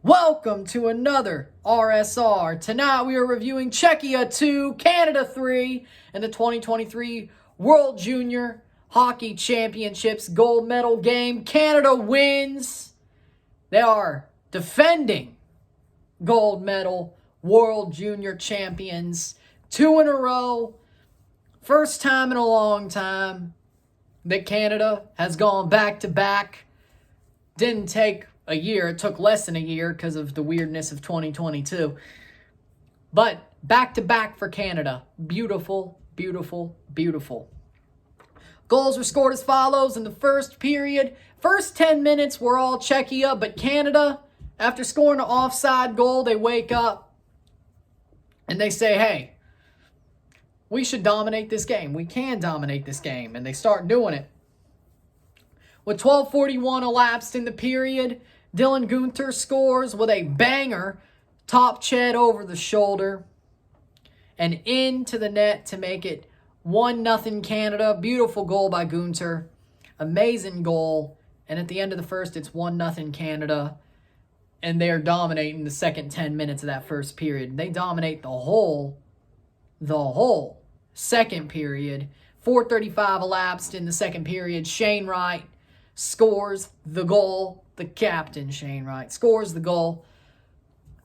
Welcome to another RSR. Tonight we are reviewing Czechia 2, Canada 3 in the 2023 World Junior Hockey Championships gold medal game. Canada wins. They are defending gold medal World Junior champions. 2 in a row. First time in a long time that Canada has gone back-to-back. Didn't take a year. It took less than a year because of the weirdness of 2022. But back-to-back for Canada. Beautiful, beautiful, beautiful. Goals were scored as follows in the first period. First 10 minutes were all Czechia, but Canada, after scoring an offside goal, they wake up and they say, hey, we should dominate this game. We can dominate this game. And they start doing it. With 12:41 elapsed in the period, Dylan Guenther scores with a banger, top Ched over the shoulder, and into the net to make it 1-0 Canada. Beautiful goal by Guenther. Amazing goal. And at the end of the first, it's 1-0 Canada. And they're dominating the second 10 minutes of that first period. They dominate the whole second period. 4:35 elapsed in the second period. Shane Wright scores the goal. The captain, Shane Wright, scores the goal.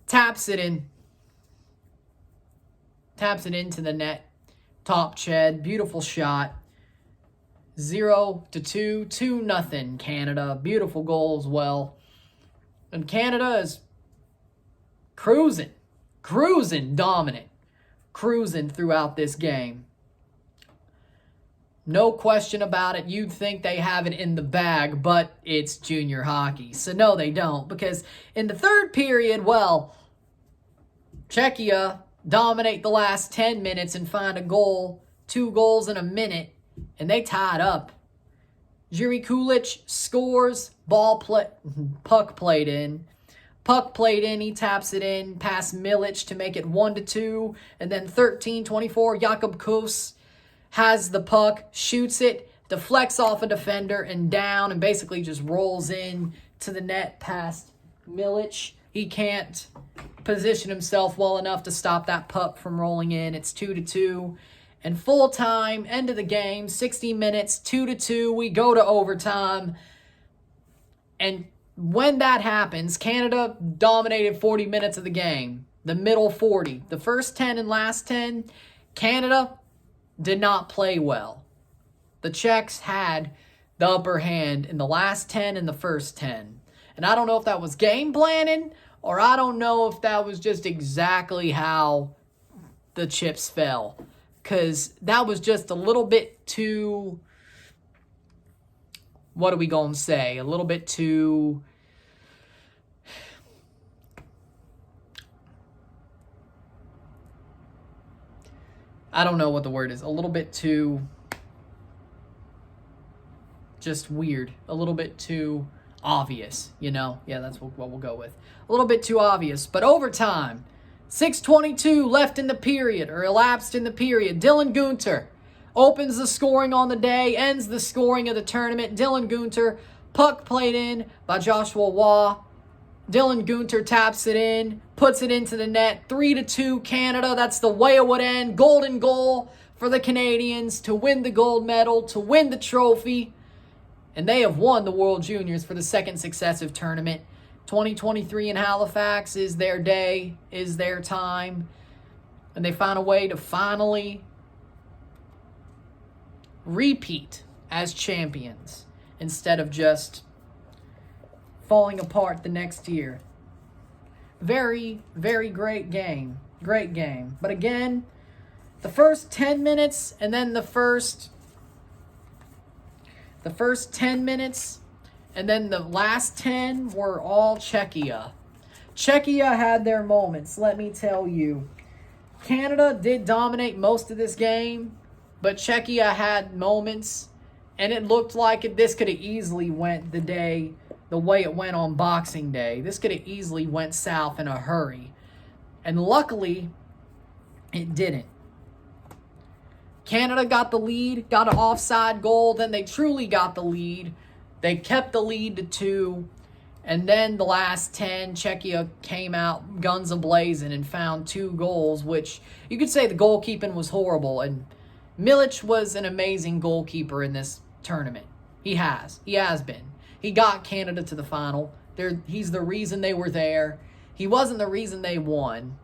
Taps it in. Taps it into the net. Top Ched. Beautiful shot. 0-2. 2-0 Canada. Beautiful goal as well. And Canada is cruising. Cruising dominant. Cruising throughout this game. No question about it. You'd think they have it in the bag, but it's junior hockey. So no, they don't. Because in the third period, well, Czechia dominate the last 10 minutes and find a goal. 2 goals in a minute. And they tied up. Jiri Kulich scores. Puck played in. Puck played in. He taps it in. Past Milic to make it 1-2. And then 13-24, Jakub Kus has the puck, shoots it, deflects off a defender and down, and basically just rolls in to the net past Milic. He can't position himself well enough to stop that puck from rolling in. It's 2-2. And full time, end of the game, 60 minutes, 2-2. We go to overtime. And when that happens, Canada dominated 40 minutes of the game. The middle 40. The first 10 and last 10, Canada did not play well. The Czechs had the upper hand in the last 10 and the first 10. And I don't know if that was game planning, or I don't know if that was just exactly how the chips fell. Because that was just a little bit too, what are we going to say? A little bit too, I don't know what the word is. A little bit too just weird. A little bit too obvious, you know? Yeah, that's what we'll go with. A little bit too obvious. But overtime, 6:22 left in the period, or elapsed in the period. Dylan Guenther opens the scoring on the day, ends the scoring of the tournament. Dylan Guenther, puck played in by Joshua Waugh. Dylan Guenther taps it in, puts it into the net. 3-2 Canada. That's the way it would end. Golden goal for the Canadians to win the gold medal, to win the trophy. And they have won the World Juniors for the second successive tournament. 2023 in Halifax is their day, is their time. And they found a way to finally repeat as champions instead of just falling apart the next year. Very, very great game. Great game. But again, the first 10 minutes and then the first 10 minutes and then the last 10 were all Czechia. Czechia had their moments, let me tell you. Canada did dominate most of this game, but Czechia had moments, and it looked like this could have easily went the way it went on Boxing Day. This could have easily went south in a hurry. And luckily, it didn't. Canada got the lead, got an offside goal, then they truly got the lead. They kept the lead to 2, And then the last 10, Czechia came out guns a-blazing and found 2 goals, which you could say the goalkeeping was horrible. And Milic was an amazing goalkeeper in this tournament. He has been. He got Canada to the final. He's the reason they were there. He wasn't the reason they won.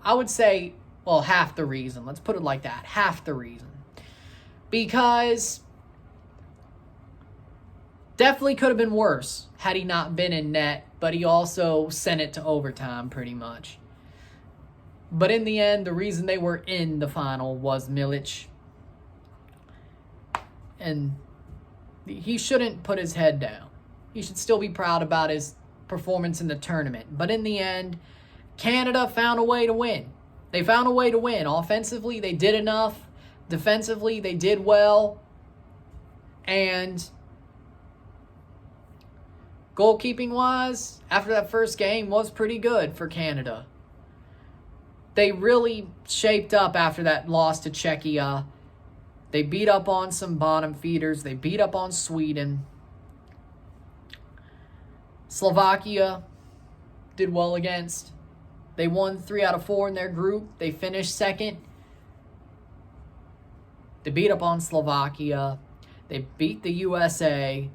I would say, well, half the reason. Let's put it like that. Half the reason. Because definitely could have been worse had he not been in net, but he also sent it to overtime pretty much. But in the end, the reason they were in the final was Milic. And he shouldn't put his head down. He should still be proud about his performance in the tournament. But in the end, Canada found a way to win. They found a way to win. Offensively, they did enough. Defensively, they did well. And goalkeeping-wise, after that first game, was pretty good for Canada. They really shaped up after that loss to Czechia. They beat up on some bottom feeders. They beat up on Sweden. Slovakia did well against. They won 3 out of 4 in their group. They finished second. They beat up on Slovakia. They beat the USA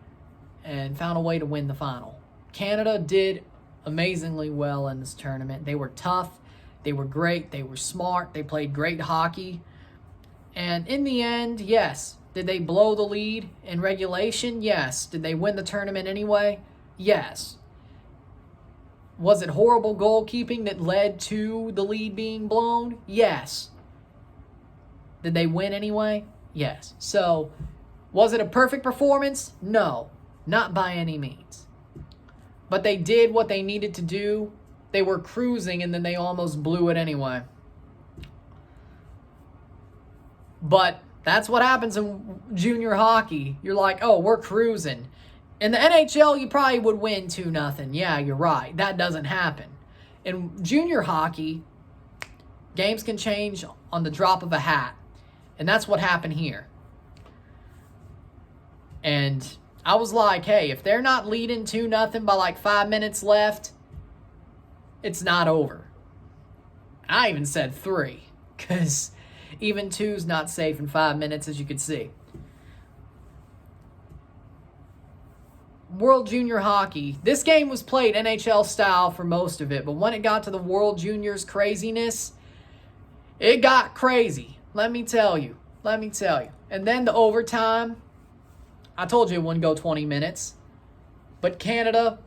and found a way to win the final. Canada did amazingly well in this tournament. They were tough. They were great. They were smart. They played great hockey. And in the end, yes. Did they blow the lead in regulation? Yes. Did they win the tournament anyway? Yes. Was it horrible goalkeeping that led to the lead being blown? Yes. Did they win anyway? Yes. So, was it a perfect performance? No. Not by any means. But they did what they needed to do. They were cruising and then they almost blew it anyway. But that's what happens in junior hockey. You're like, oh, we're cruising. In the NHL, you probably would win 2-0. Yeah, you're right. That doesn't happen. In junior hockey, games can change on the drop of a hat. And that's what happened here. And I was like, hey, if they're not leading 2-0 by like 5 minutes left, it's not over. I even said 3, because even 2's not safe in 5 minutes, as you can see. World Junior Hockey. This game was played NHL style for most of it, but when it got to the World Juniors craziness, it got crazy. Let me tell you. And then the overtime, I told you it wouldn't go 20 minutes, but Canada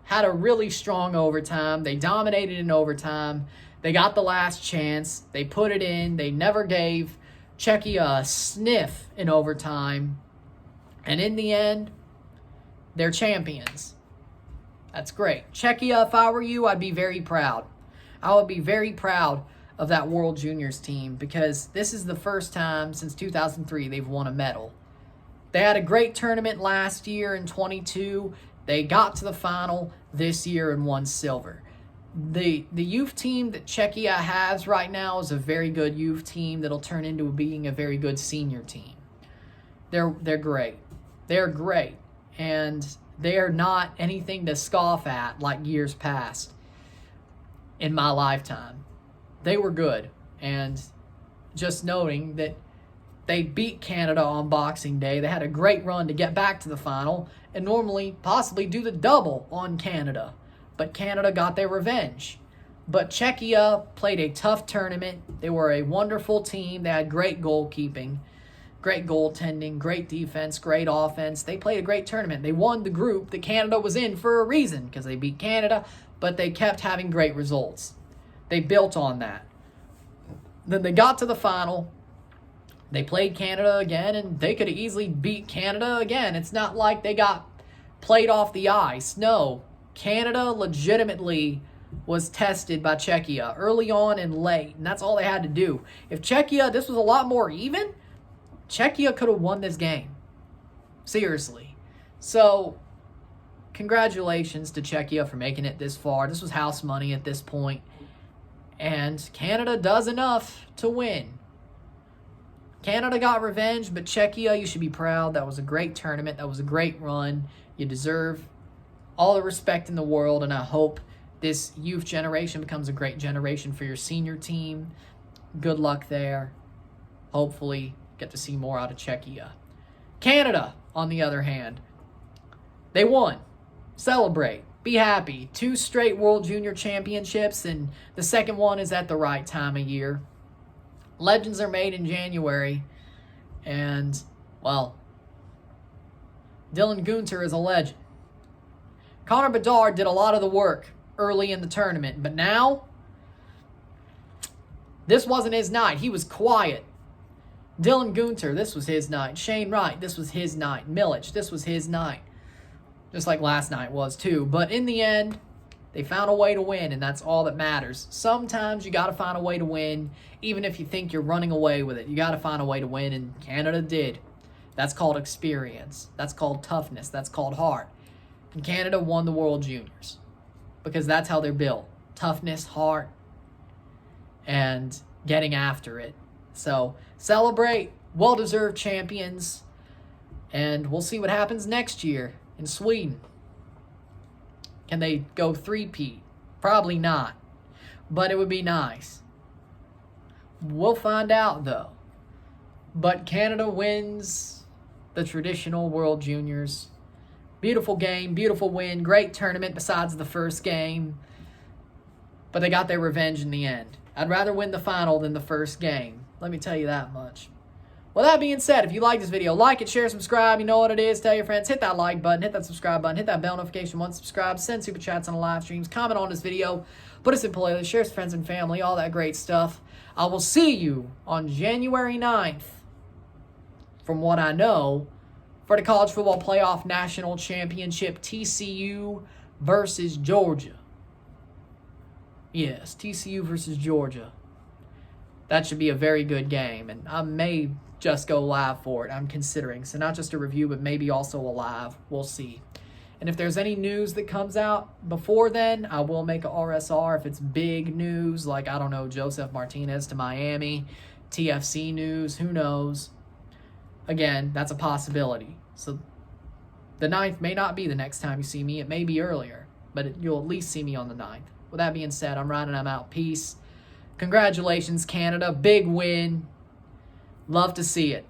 had a really strong overtime. They dominated in overtime. They got the last chance. They put it in. They never gave Czechia a sniff in overtime. And in the end, they're champions. That's great. Czechia, if I were you, I'd be very proud. I would be very proud of that World Juniors team because this is the first time since 2003 they've won a medal. They had a great tournament last year in 22. They got to the final this year and won silver. The youth team that Czechia has right now is a very good youth team that'll turn into being a very good senior team. They're great. They're great. And they're not anything to scoff at like years past in my lifetime. They were good. And just noting that they beat Canada on Boxing Day. They had a great run to get back to the final and normally possibly do the double on Canada. But Canada got their revenge. But Czechia played a tough tournament. They were a wonderful team. They had great goalkeeping, great goaltending, great defense, great offense. They played a great tournament. They won the group that Canada was in for a reason because they beat Canada, but they kept having great results. They built on that. Then they got to the final. They played Canada again, and they could have easily beat Canada again. It's not like they got played off the ice. No, Canada legitimately was tested by Czechia early on and late, and that's all they had to do. If Czechia, this was a lot more even, Czechia could have won this game. Seriously. So, congratulations to Czechia for making it this far. This was house money at this point. And Canada does enough to win. Canada got revenge, but Czechia, you should be proud. That was a great tournament. That was a great run. You deserve all the respect in the world, and I hope this youth generation becomes a great generation for your senior team. Good luck there. Hopefully, get to see more out of Czechia. Canada, on the other hand, they won. Celebrate. Be happy. 2 straight World Junior Championships, and the second one is at the right time of year. Legends are made in January, and, well, Dylan Gunter is a legend. Connor Bedard did a lot of the work early in the tournament, but now, this wasn't his night. He was quiet. Dylan Gunter, this was his night. Shane Wright, this was his night. Milic, this was his night. Just like last night was too. But in the end, they found a way to win, and that's all that matters. Sometimes you got to find a way to win, even if you think you're running away with it. You got to find a way to win, and Canada did. That's called experience. That's called toughness. That's called heart. And Canada won the World Juniors because that's how they're built. Toughness, heart, and getting after it. So celebrate, well-deserved champions, and we'll see what happens next year in Sweden. Can they go three-peat? Probably not, but it would be nice. We'll find out, though. But Canada wins the traditional World Juniors. Beautiful game, beautiful win, great tournament besides the first game, but they got their revenge in the end. I'd rather win the final than the first game. Let me tell you that much. Well, that being said, if you like this video, like it, share, subscribe. You know what it is. Tell your friends. Hit that like button. Hit that subscribe button. Hit that bell notification once subscribed. Send super chats on the live streams. Comment on this video. Put us in playlist. Share with friends and family. All that great stuff. I will see you on January 9th, from what I know, for the College Football Playoff National Championship, TCU versus Georgia. Yes, TCU versus Georgia. That should be a very good game, and I may just go live for it. I'm considering. So not just a review, but maybe also a live. We'll see. And if there's any news that comes out before then, I will make a RSR. If it's big news, like, I don't know, Joseph Martinez to Miami, TFC news, who knows. Again, that's a possibility. So the 9th may not be the next time you see me. It may be earlier, but you'll at least see me on the 9th. With that being said, I'm Ryan and I'm out. Peace. Congratulations, Canada. Big win. Love to see it.